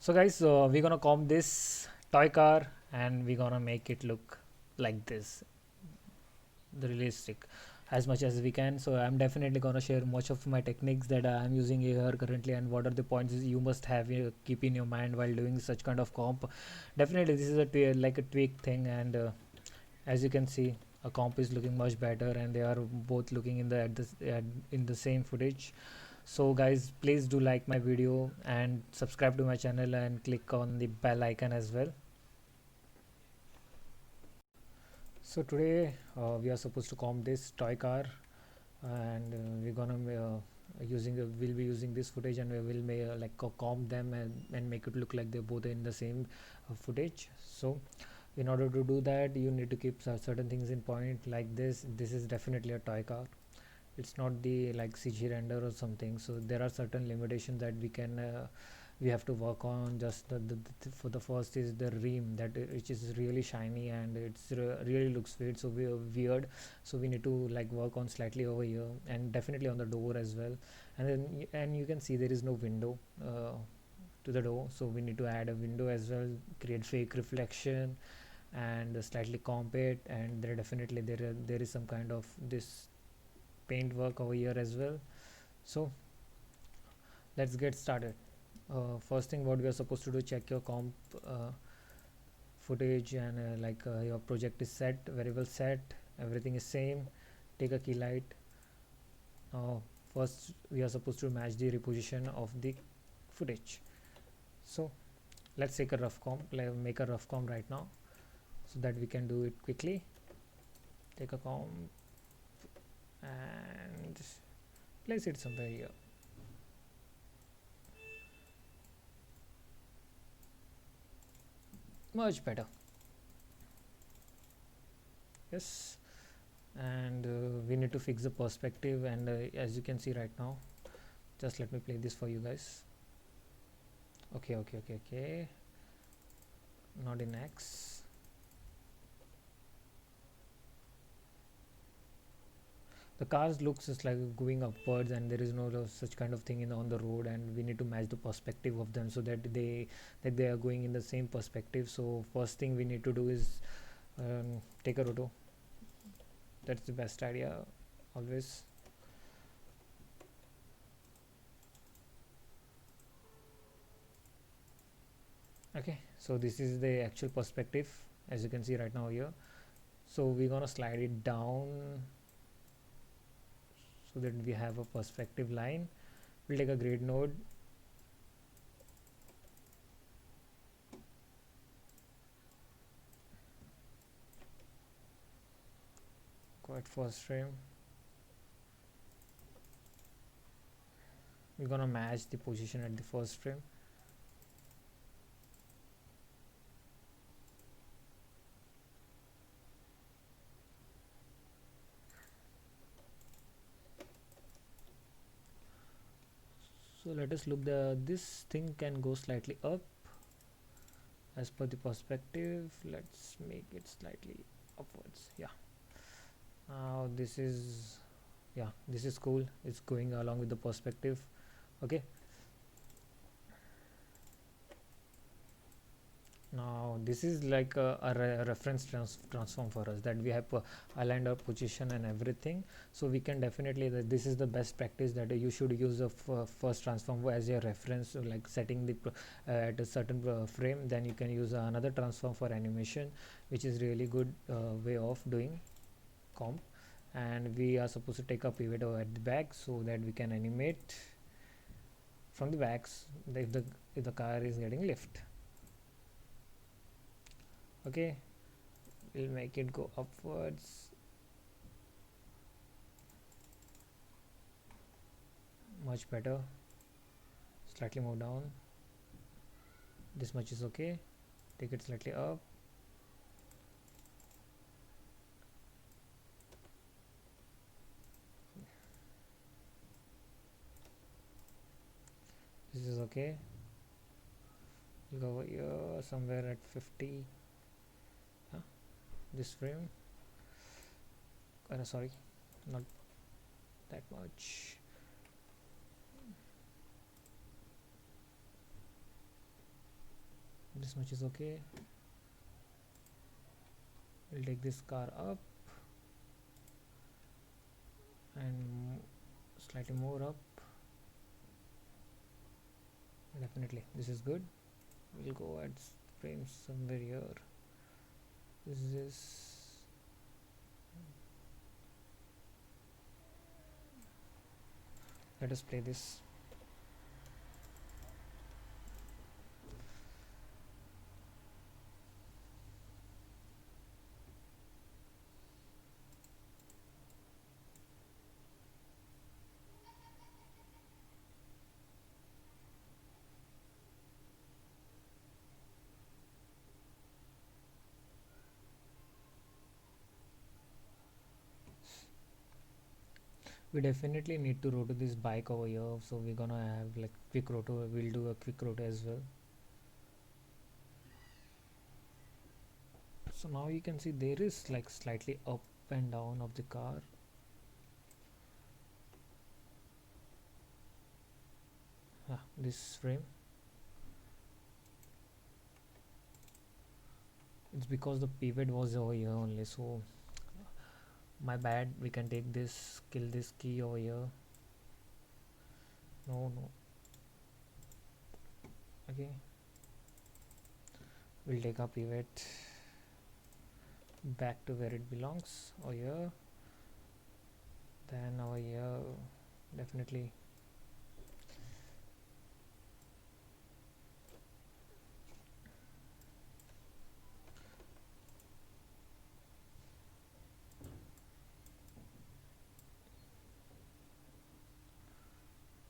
So guys, we're gonna comp this toy car and we're gonna make it look like this, the realistic, as much as we can. So I'm definitely gonna share much of my techniques that I'm using here currently, and what are the points you must have keep in your mind while doing such kind of comp. Definitely this is like a tweak thing, and as you can see, a comp is looking much better and they are both looking in in the same footage. So guys, please do like my video and subscribe to my channel and click on the bell icon as well. So today we are supposed to comp this toy car, and we're gonna we'll be using this footage, and we will comp them and make it look like they're both in the same footage. So in order to do that, you need to keep certain things in point, like this is definitely a toy car. It's not the like CG render or something, so there are certain limitations that we have to work on. Just for the first is the rim, which is really shiny and it's really looks weird, so weird, so we need to like work on slightly over here, and definitely on the door as well. And then and you can see there is no window to the door, so we need to add a window as well, create fake reflection and slightly comp it. And there is some kind of this paint work over here as well. So let's get started. First thing what we are supposed to do, check your comp footage, and your project is set, very well set, everything is same. Take a key light. Now first we are supposed to match the reposition of the footage. So let's take a rough comp, make a rough comp right now, so that we can do it quickly. Take a comp and place it somewhere here. Much better. Yes. And we need to fix the perspective, and as you can see right now, just let me play this for you guys. Okay, not in X. The cars looks just like going upwards, and there is no such kind of thing on the road, and we need to match the perspective of them so that they are going in the same perspective. So first thing we need to do is take a roto. That's the best idea always. Okay, so this is the actual perspective, as you can see right now here. So we're gonna slide it down so that we have a perspective line. We'll take a grid node, go at first frame. We're gonna match the position at the first frame. So let us look, this thing can go slightly up as per the perspective. Let's make it slightly upwards. Yeah, now this is, yeah, this is cool, it's going along with the perspective. Okay, now this is like a reference transform for us, that we have aligned our position and everything. So we can definitely, this is the best practice, that you should use a first transform as your reference, like setting the at a certain frame. Then you can use another transform for animation, which is really good way of doing comp. And we are supposed to take a pivot over at the back so that we can animate from the backs if the car is getting lift. Okay, we'll make it go upwards, much better. Slightly more down, this much is okay. Take it slightly up. This is okay. We'll go over here somewhere at 50. This frame, sorry, not that much. this much is okay. We'll take this car up and slightly more up. Definitely this is good. We'll go at frames somewhere here. This is let us play this. We definitely need to rotate this bike over here, so we're gonna have like quick roto. We'll do a quick roto as well. So now you can see there is like slightly up and down of the car. This frame, it's because the pivot was over here only, so my bad. We can take this, kill this key over here. No, okay, we'll take our pivot back to where it belongs over here. Then over here, definitely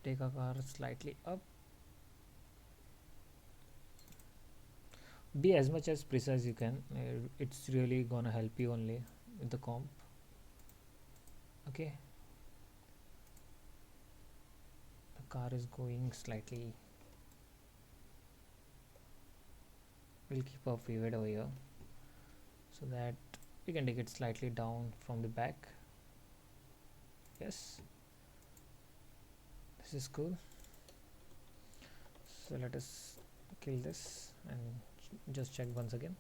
take our car slightly up. Be as much as precise you can. It's really gonna help you only with the comp. Okay, the car is going slightly. We'll keep our pivot over here so that we can take it slightly down from the back. Yes, this is cool. So let us kill this and just check once again.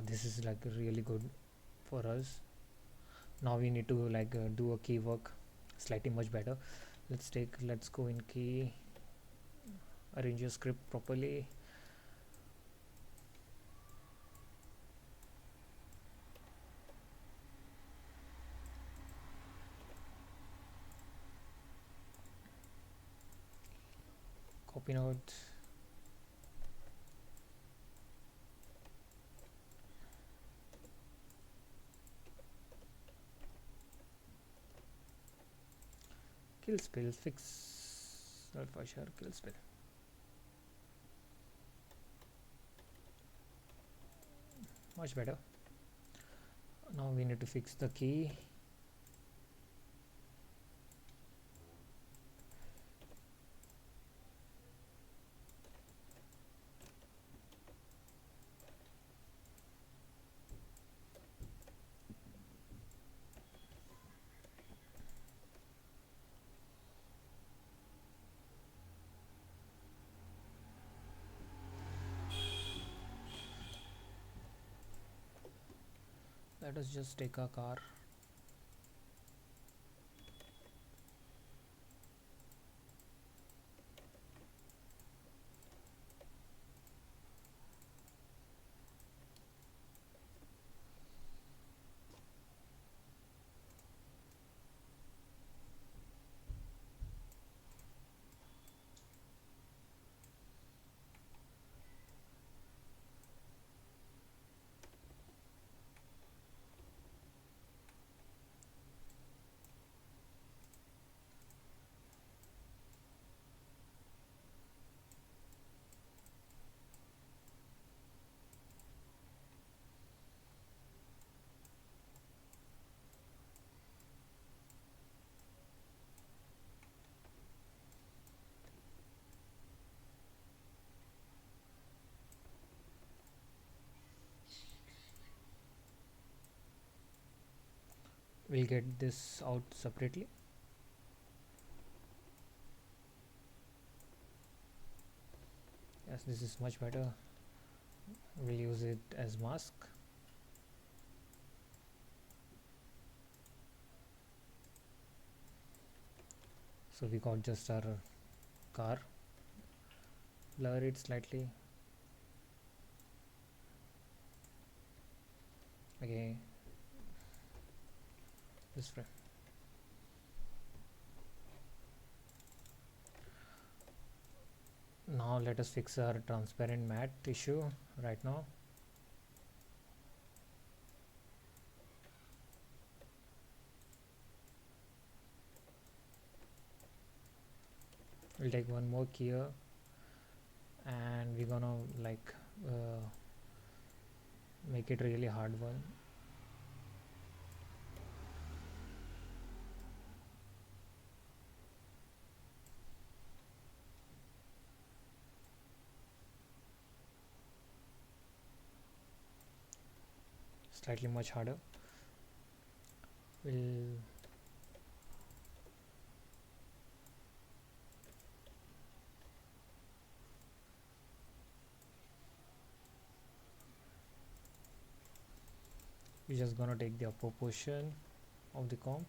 This is like really good for us. Now we need to like do a key work slightly much better. Let's go in key, arrange your script properly. Copy note. Kill spill fix alpha share kill spill. Much better. Now we need to fix the key. Let us just take a car. we'll get this out separately. Yes, this is much better. We'll use it as mask. So we got just our car. Blur it slightly. Okay, this frame. Now let us fix our transparent matte issue right now. We'll take one more keyer and we're gonna like make it really hard one. Slightly much harder. We'll we're just gonna take the upper portion of the comp.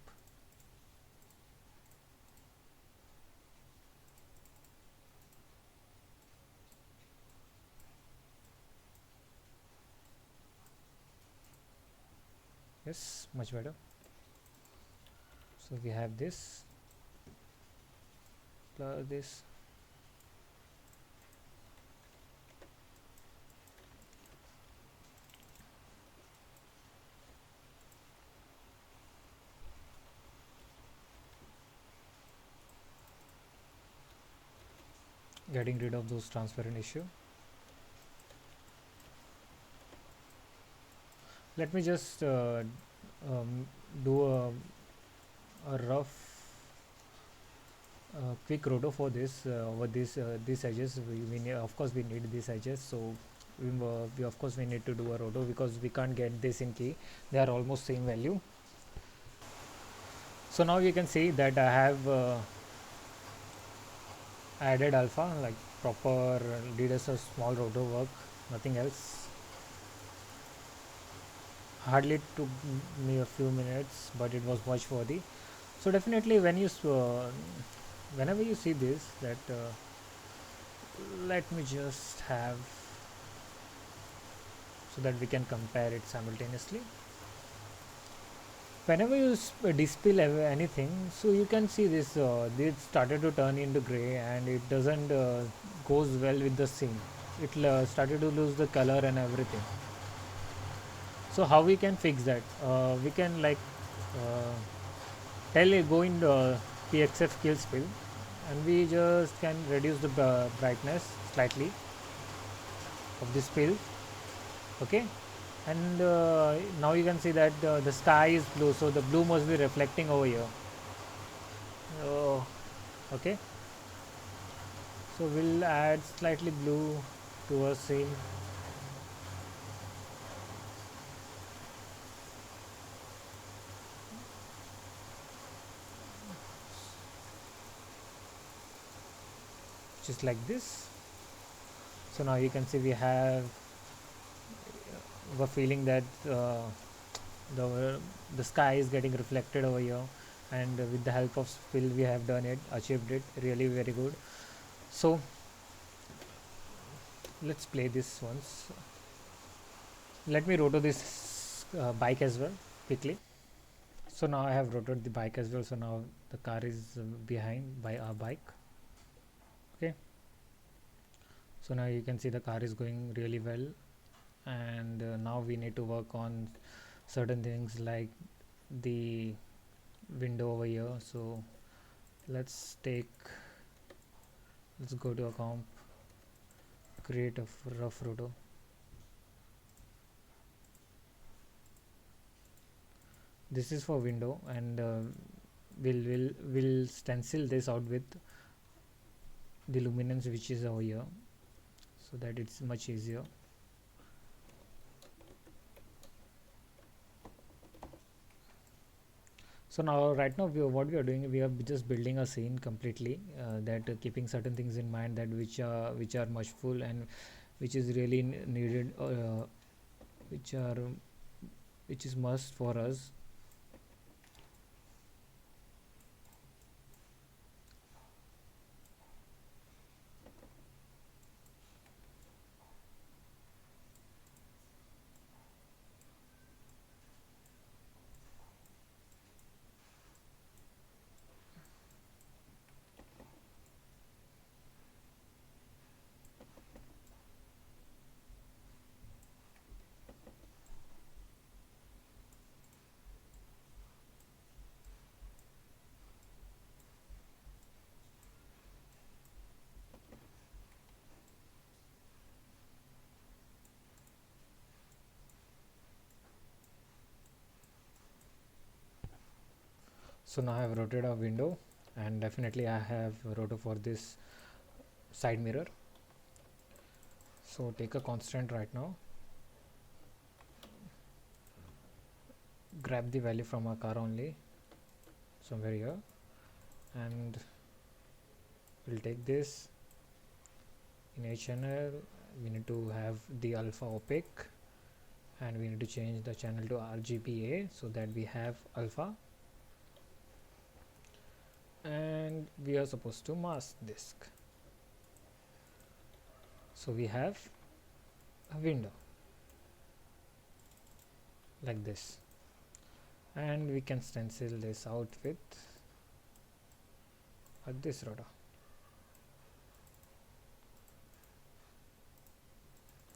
Yes, much better. So we have this, blur this. Getting rid of those transparent issue. Let me just do a rough quick roto for this over these edges. We need, of course we need these edges, so we of course we need to do a roto because we can't get this in key. They are almost same value. So now you can see that I have added alpha, like proper, did a small roto work, nothing else. Hardly took me a few minutes, but it was much worthy. So definitely when you whenever you see this, that let me just have, so that we can compare it simultaneously. Whenever you dispel anything, so you can see this it started to turn into gray and it doesn't goes well with the scene. It started to lose the color and everything. So how we can fix that? We can like tell it go in pxf kill spill, and we just can reduce the brightness slightly of this spill. Okay, and now you can see that the sky is blue, so the blue must be reflecting over here. Okay, so we'll add slightly blue to our scene. Just like this. So now you can see we have a feeling that the sky is getting reflected over here, and with the help of spill we have done it, achieved it really very good. So let's play this once. Let me roto this bike as well quickly. So now I have rotated the bike as well, so now the car is behind by our bike. Okay, so now you can see the car is going really well, and now we need to work on certain things like the window over here. So let's go to a comp, create a rough roto. This is for window, and we'll stencil this out with the luminance which is over here, so that it's much easier. So now right now what we are doing, we are just building a scene completely, that keeping certain things in mind, that which are much full and which is really needed, which are which is must for us. So now I have rotated a window, and definitely I have rotor for this side mirror. So take a constant right now, grab the value from our car only, somewhere here, and we'll take this in a channel. We need to have the alpha opaque, and we need to change the channel to RGBA so that we have alpha, and we are supposed to mask disk. So we have a window like this, and we can stencil this out with this rotor.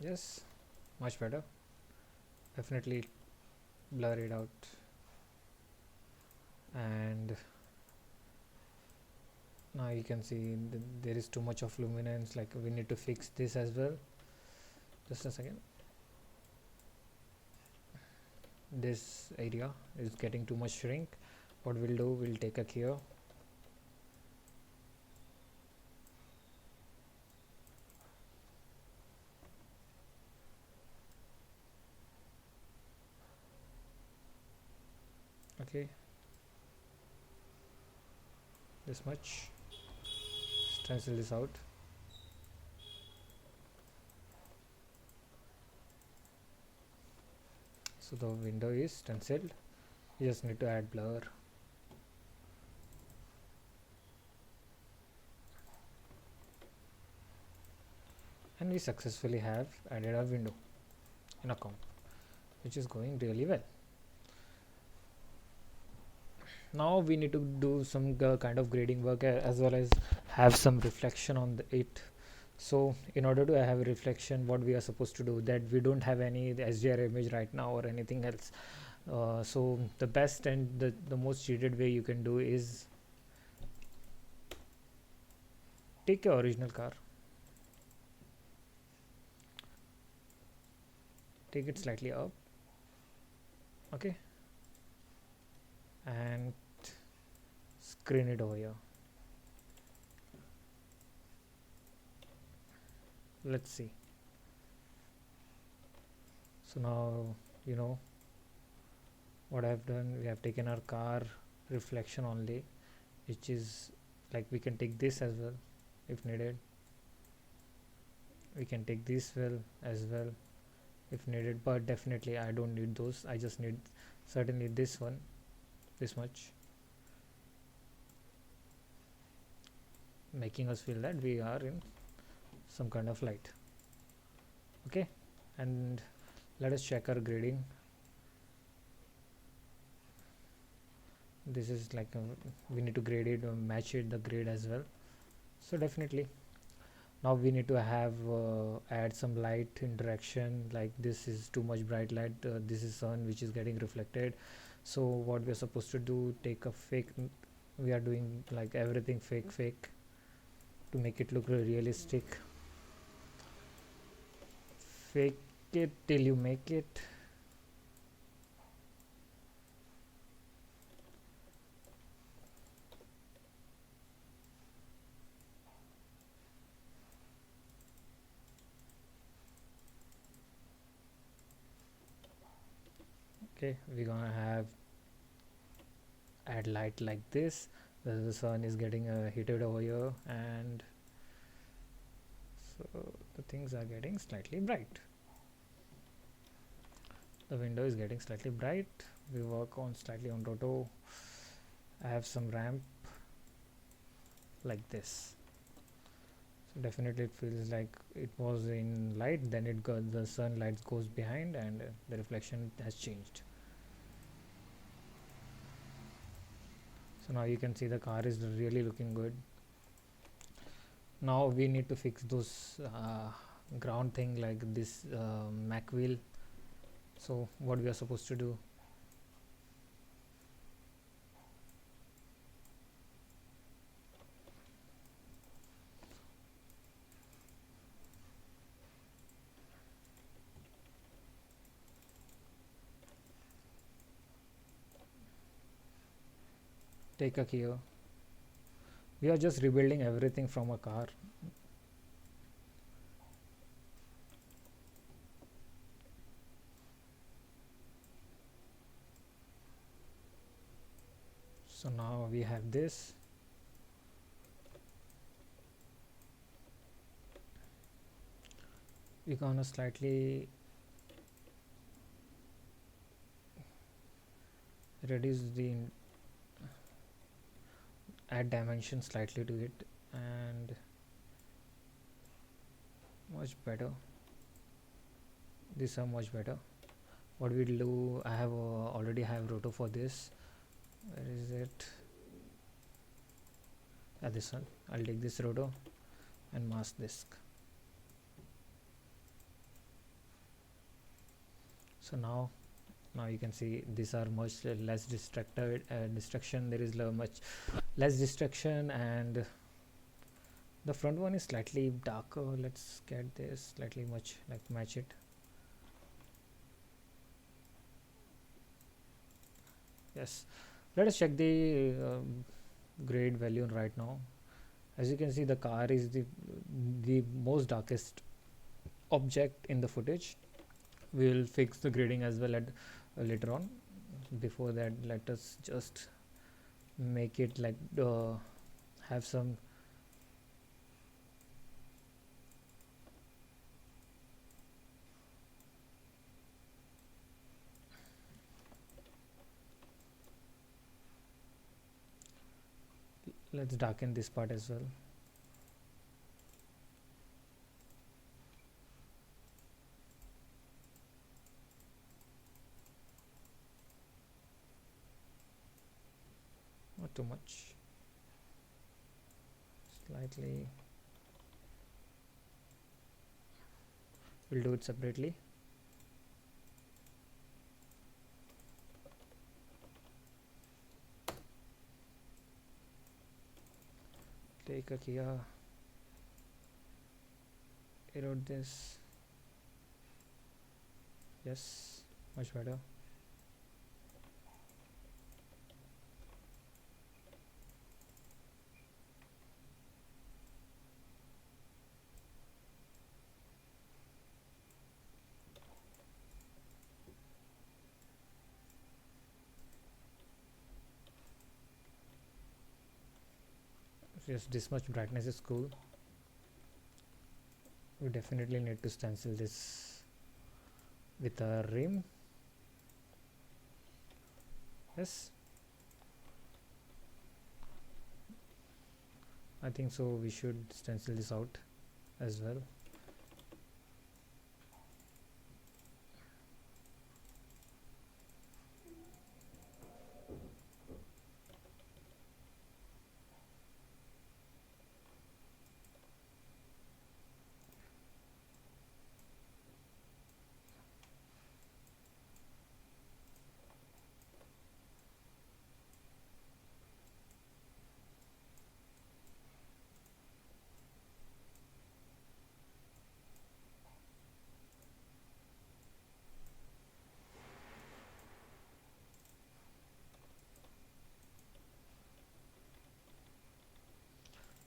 Yes, much better. Definitely blur it out, and now you can see there is too much of luminance, like we need to fix this as well. Just a second. This area is getting too much shrink. What we'll do, we'll take a here, okay, this much, stencil this out. So the window is stenciled. You just need to add blur, and we successfully have added a window in a comp, which is going really well. Now we need to do some kind of grading work, as well as have some reflection on it. So in order to have a reflection, what we are supposed to do, that we don't have any SDR image right now or anything else. So the best and the most cheated way you can do is take your original car, take it slightly up, okay, and screen it over here. Let's see. So now you know what I've done. We have taken our car reflection only, which is like, we can take this as well if needed. We can take this well as well if needed, but definitely I don't need those. I just need certainly this one, this much, making us feel that we are in some kind of light. Okay, and let us check our grading. This is like we need to grade it, match it the grade as well. So definitely now we need to have add some light interaction, like this is too much bright light, this is sun which is getting reflected. So what we are supposed to do, take a fake, we are doing like everything fake to make it look realistic. Fake it till you make it. Okay, we're gonna have add light like this. The sun is getting heated over here, and so the things are getting slightly bright. The window is getting slightly bright. We work on slightly on roto. I have some ramp like this. So definitely it feels like it was in light, then it got the sunlight goes behind, and the reflection has changed. So now you can see the car is really looking good. Now we need to fix those ground thing like this Mac wheel. So what we are supposed to do, take a key. We are just rebuilding everything from a car. So now we have this. We're gonna slightly reduce the add dimension slightly to it, and much better. These are much better. What we'll do, I have already have roto for this. Where is it? This one. I'll take this roto and mask disk. So now you can see these are much less distraction. There is much less distraction, and the front one is slightly darker. Let's get this slightly much like match it. Yes, let us check the grade value right now. As you can see, the car is the most darkest object in the footage. We will fix the grading as well at later on. Before that, let us just make it like have some let's darken this part as well. Not too much, slightly. We'll do it separately. Take a key, erode this. Yes, much better. Yes, this much brightness is cool. We definitely need to stencil this with a rim. Yes, I think so. We should stencil this out as well.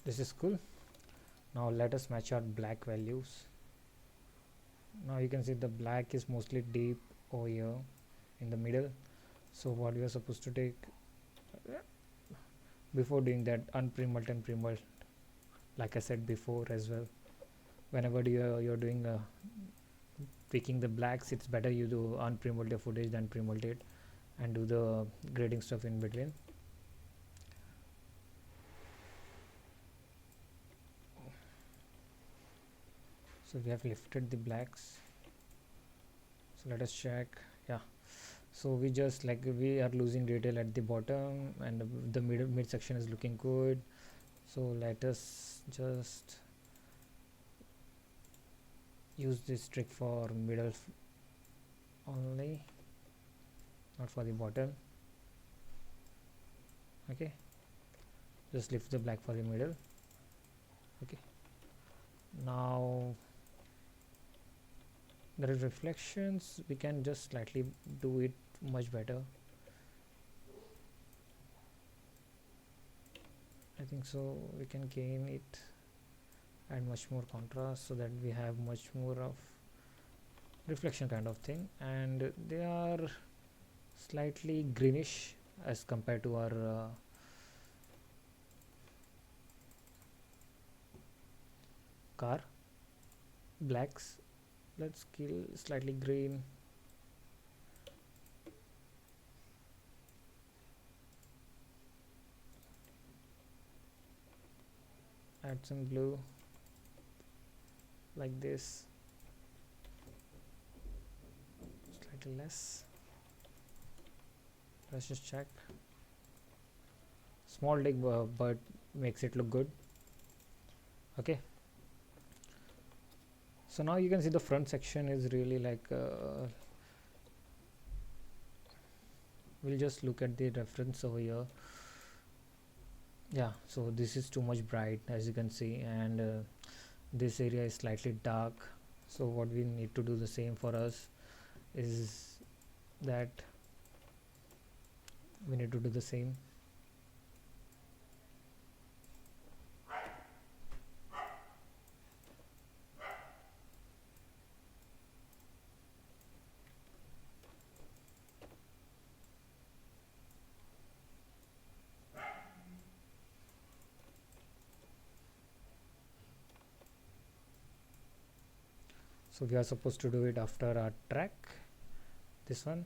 This is cool. Now let us match our black values. Now you can see the black is mostly deep over here in the middle. So what we are supposed to take, before doing that, unpremult and premult, like I said before as well. Whenever you're doing tweaking the blacks, it's better you do unpremult your footage than premult it and do the grading stuff in between. So we have lifted the blacks, so let us check. Yeah, so we just like we are losing detail at the bottom, and the mid section is looking good. So let us just use this trick for middle only, not for the bottom. Okay, just lift the black for the middle. Okay, now there is reflections, we can just slightly do it much better. I think so we can gain it, add much more contrast so that we have much more of reflection kind of thing, and they are slightly greenish as compared to our car blacks. Let's kill slightly green. Add some blue like this, slightly less. Let's just check. Small dig, but makes it look good. Okay, so now you can see the front section is really like we'll just look at the reference over here. Yeah, so this is too much bright, as you can see, and this area is slightly dark. So what we need to do the same for us is that we need to do the same. So we are supposed to do it after our track, this one.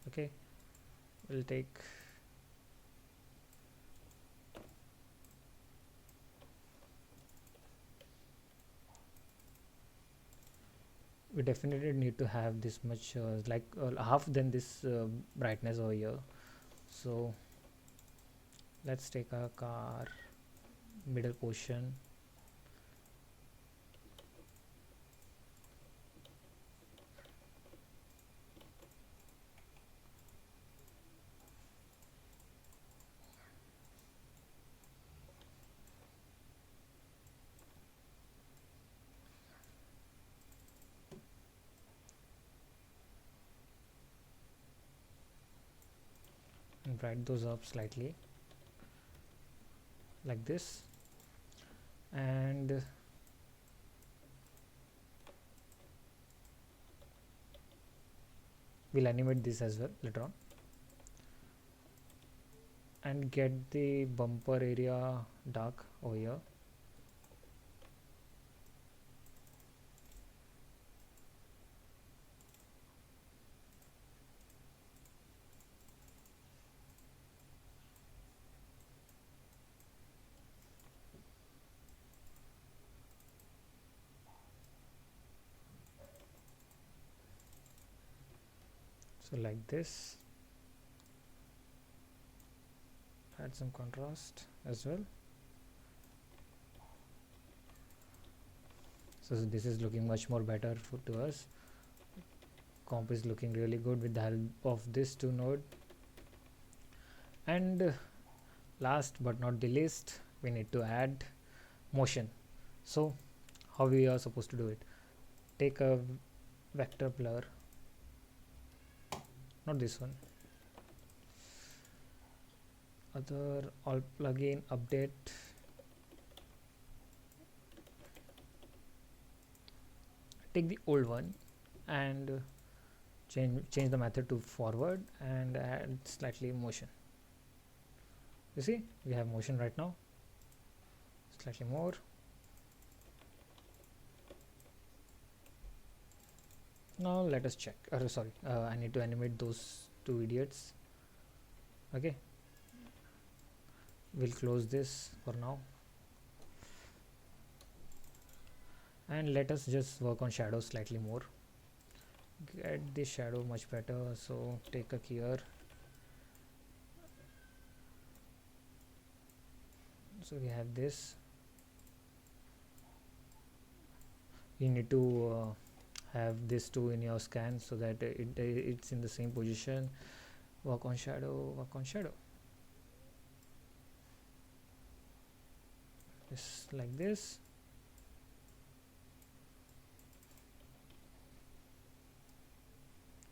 Okay, we'll take we definitely need to have this much like half than this brightness over here. So let's take a car middle portion, and brighten those up slightly like this, and we'll animate this as well later on, and get the bumper area dark over here. So like this, add some contrast as well. So this is looking much more better to us. Comp is looking really good with the help of this two node. And last but not the least, we need to add motion. So how we are supposed to do it? Take a vector blur, not this one, other all plugin update, take the old one and change the method to forward and add slightly motion. You see, we have motion right now. Slightly more. Now let us check. Sorry, I need to animate those two idiots. Okay, we'll close this for now, and let us just work on shadows slightly more. Get the shadow much better. So take a here. So we have this. You need to have this two in your scan so that it's in the same position. Work on shadow, work on shadow. Just like this.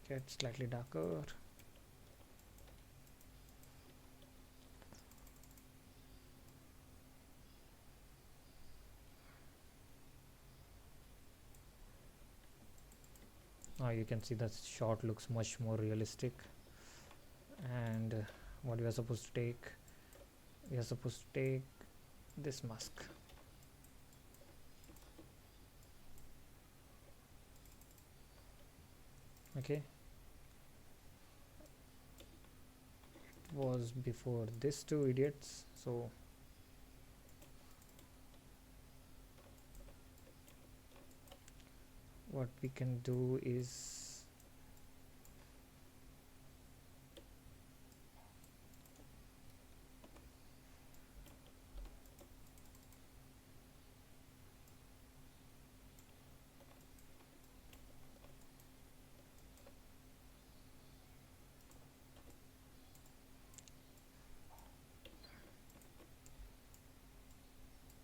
Get slightly darker. Now you can see the shot looks much more realistic. And what we are supposed to take, we are supposed to take this mask. Okay, it was before these two idiots, so what we can do is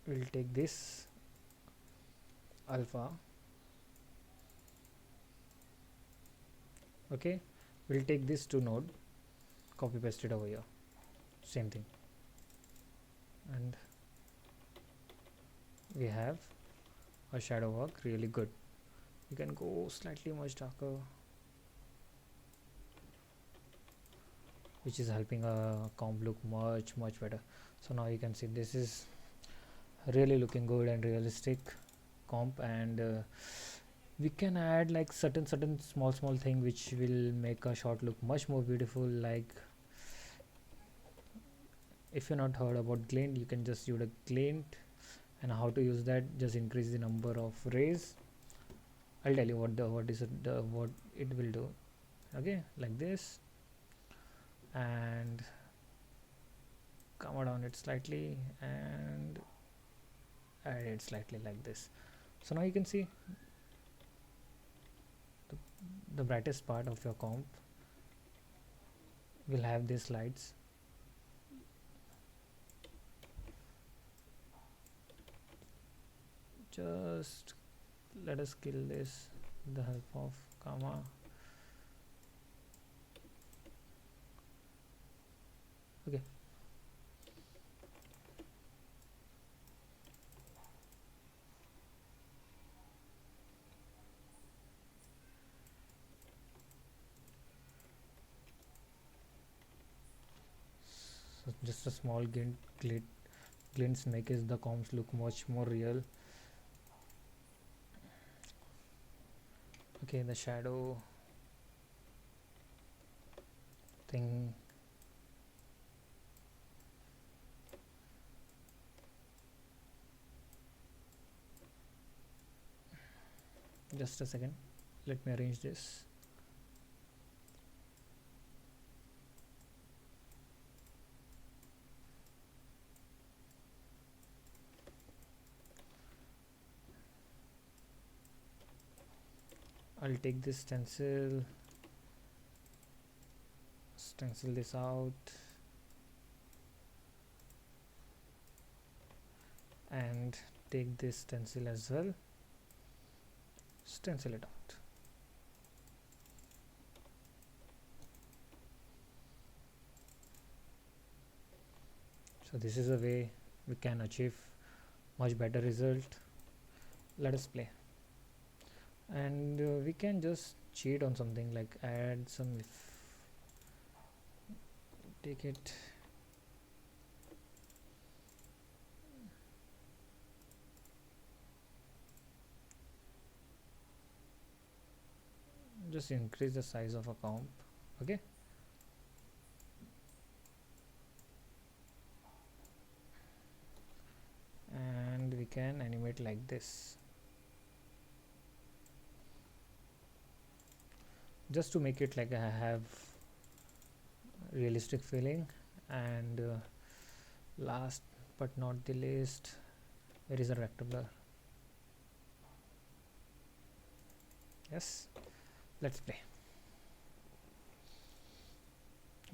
we'll take this alpha. Okay, we'll take this to node, copy paste it over here, same thing, and we have a shadow work really good. You can go slightly much darker, which is helping a comp look much better. So now you can see this is really looking good and realistic comp, and we can add like certain small thing which will make a shot look much more beautiful. Like if you're not heard about glint, you can just use a glint, and how to use that, just increase the number of rays. I'll tell you what it will do. Okay, like this, and come down it slightly and add it slightly like this. So now you can see the brightest part of your comp will have these lights. Just let us kill this with the help of Chroma. Okay, so just a small glints makes the comps look much more real. Okay, the shadow thing, just a second, let me arrange this. I'll take this stencil this out, and take this stencil as well, stencil it out. So this is a way we can achieve much better result. Let us play, and we can just cheat on something, like add some, take it just increase the size of a comp. Okay, and we can animate like this just to make it like I have realistic feeling. And last but not the least, where is a vector blur? Yes, let's play.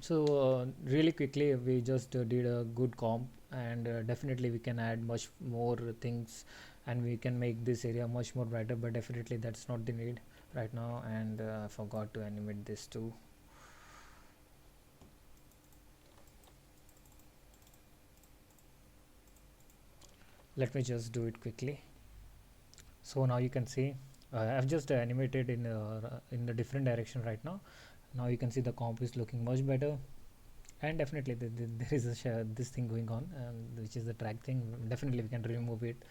So really quickly we just did a good comp, and definitely we can add much more things and we can make this area much more brighter, but definitely that's not the need right now. And I forgot to animate this too. Let me just do it quickly. So now you can see I've just animated in the different direction right now. Now you can see the comp is looking much better, and definitely there is this thing going on, which is the drag thing. Definitely we can remove it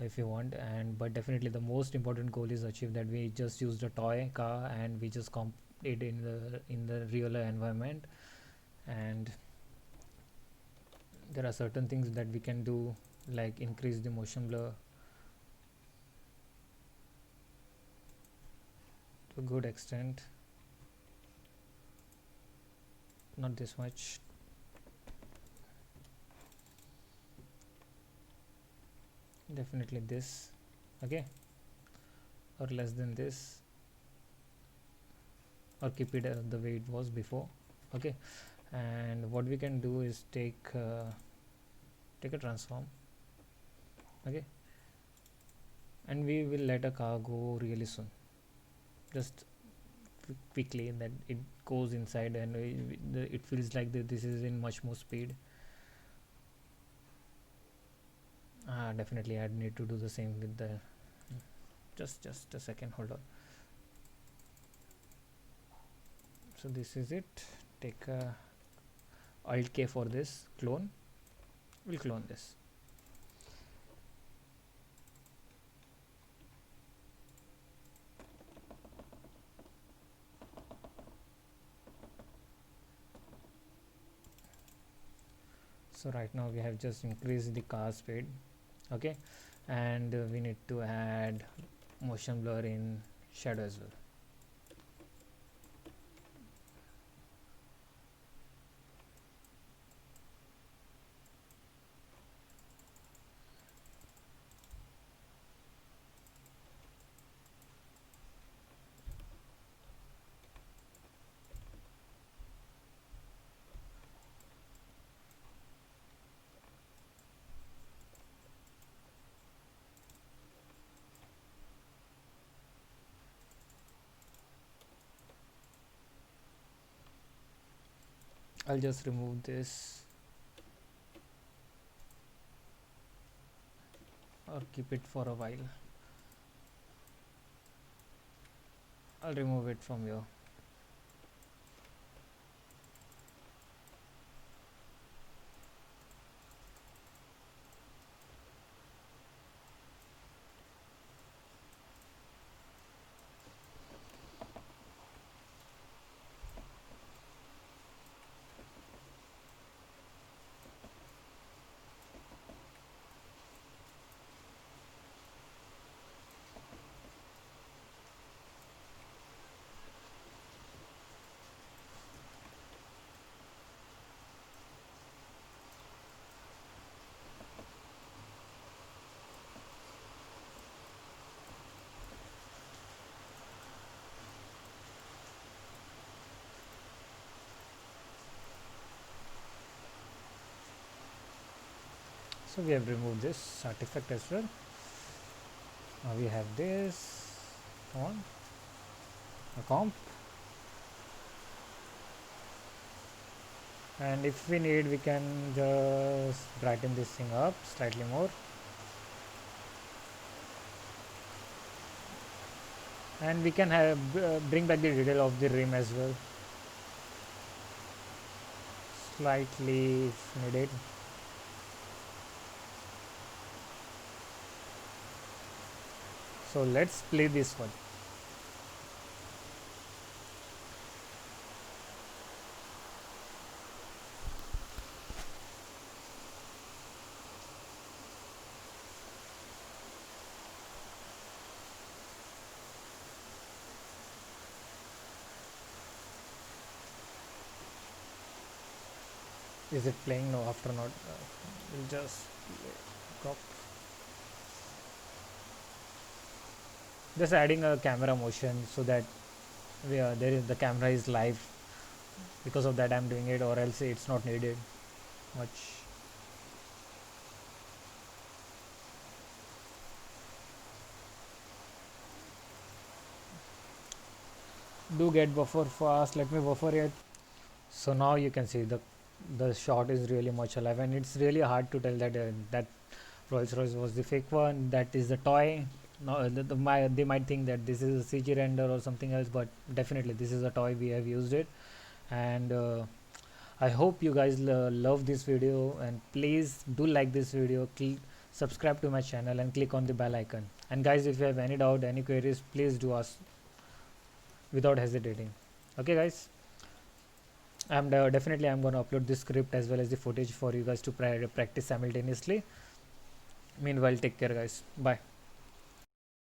if you want, and but definitely the most important goal is achieved, that we just used a toy car and we just comp it in the real environment. And there are certain things that we can do, like increase the motion blur to a good extent, not this much, definitely this, okay, or less than this, or keep it the way it was before. Okay, and what we can do is take a transform. Okay, and we will let a car go really soon, just quickly, that it goes inside, and it feels like this is in much more speed. Definitely I need to do the same with the just a second, hold on. So this is it. Take Alt K for this clone. We'll clone this. So right now we have just increased the car speed. Okay, and we need to add motion blur in shadow as well. I'll just remove this or keep it for a while. I'll remove it from here. So we have removed this artifact as well. Now we have this on a comp, and if we need we can just brighten this thing up slightly more, and we can have bring back the detail of the rim as well, slightly if needed. So let's play this one. Is it playing? No, after not. We'll just crop. Just adding a camera motion so that there is the camera is live. Because of that, I'm doing it, or else it's not needed much. Do get buffer fast. Let me buffer it. So now you can see the shot is really much alive, and it's really hard to tell that that Rolls Royce was the fake one. That is the toy. No, they might think that this is a CG render or something else, but definitely this is a toy. We have used it, and I hope you guys love this video, and please do like this video. Subscribe to my channel and click on the bell icon. And guys, if you have any doubt, any queries, please do ask without hesitating. Okay, guys. Definitely I'm going to upload this script as well as the footage for you guys to practice simultaneously. Meanwhile, take care, guys. Bye.